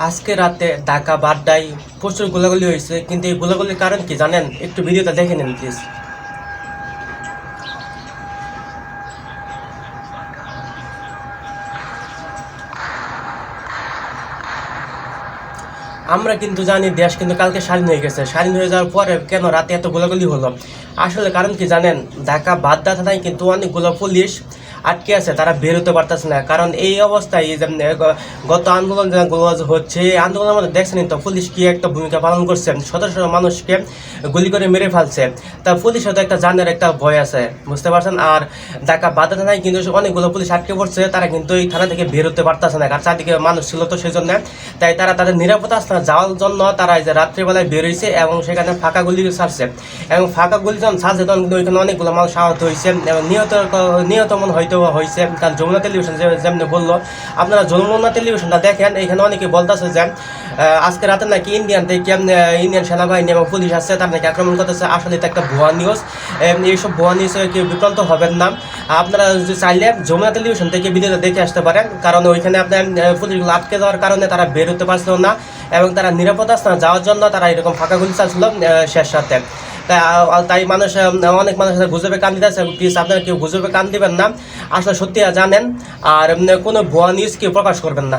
আজকে রাতে ঢাকা বাড্ডায় প্রচুর গোলাগুলি হয়েছে, কিন্তু এই গোলাগুলির কারণ কি জানেন? একটু ভিডিওটা দেখে নিন প্লিজ। আমরা কিন্তু জানি দেশ কিন্তু কালকে স্বাধীন হয়ে গেছে। স্বাধীন হয়ে যাওয়ার পরে কেন রাতে এত গোলাগুলি হলো? আসলে কারণ কি জানেন? ঢাকা বাড্ডা থানায় কিন্তু অনেকগুলো পুলিশ আটকে আছে, তারা বের হতে পারতেছে না। কারণ এই অবস্থায় এই যে গত আন্দোলন যেগুলো হচ্ছে, এই আন্দোলনের মধ্যে দেখছেন তো পুলিশ কি একটা ভূমিকা পালন করছে, শত শত মানুষকে গুলি করে মেরে ফেলছে। তা পুলিশের তো একটা জানের একটা ভয় আছে, বুঝতে পারছেন? আর ঢাকা বাড্ডা থানায় কিন্তু অনেকগুলো পুলিশ আটকে পড়ছে, তারা কিন্তু এই থানা থেকে বের হতে পারতেছে না। আর চারদিকে মানুষ ছিল তো সেই জন্য, তাই তারা তাদের নিরাপত্তা স্থানে যাওয়ার জন্য তারা এই যে রাত্রিবেলায় বের হয়েছে এবং সেখানে ফাঁকা গুলি ছাড়ছে। এবং ফাঁকা গুলি যখন ছাড়ছে তখন কিন্তু ওইখানে অনেকগুলো মানুষ আহত হয়েছে এবং নিহত মনে হয়তো হয়েছে। কারণ যমুনা টেলিভিশন যেমনি বললো, আপনারা যমুনা টেলিভিশনটা দেখেন, এখানে অনেকে বলতেছে যে আজকে রাতে নাকি ইন্ডিয়ান সেনাবাহিনী এবং পুলিশ আসছে, তারা নাকি আক্রমণ করতেছে। আসলে এটা একটা ভুয়া নিউজ। এইসব ভুয়া নিউজে কেউ বিভ্রান্ত হবেন না। আপনারা যদি চাইলে যমুনা টেলিভিশন থেকে ভিডিওটা দেখে আসতে পারেন, কারণ ওইখানে আপনার পুলিশগুলো আটকে যাওয়ার কারণে তারা বের হতে পারছিল না এবং তারা নিরাপত্তা স্থানে যাওয়ার জন্য তারা এরকম ফাঁকা গুলি চালছিল শেষ রাতে। তাই অনেক মানুষ গুজবে কান দিতেছে। প্লিজ আপনারা কেউ গুজবে কান দিবেন না, আসলে সত্যি জানেন। আর কোনো ভুয়া নিউজ কেউ প্রকাশ করবেন না।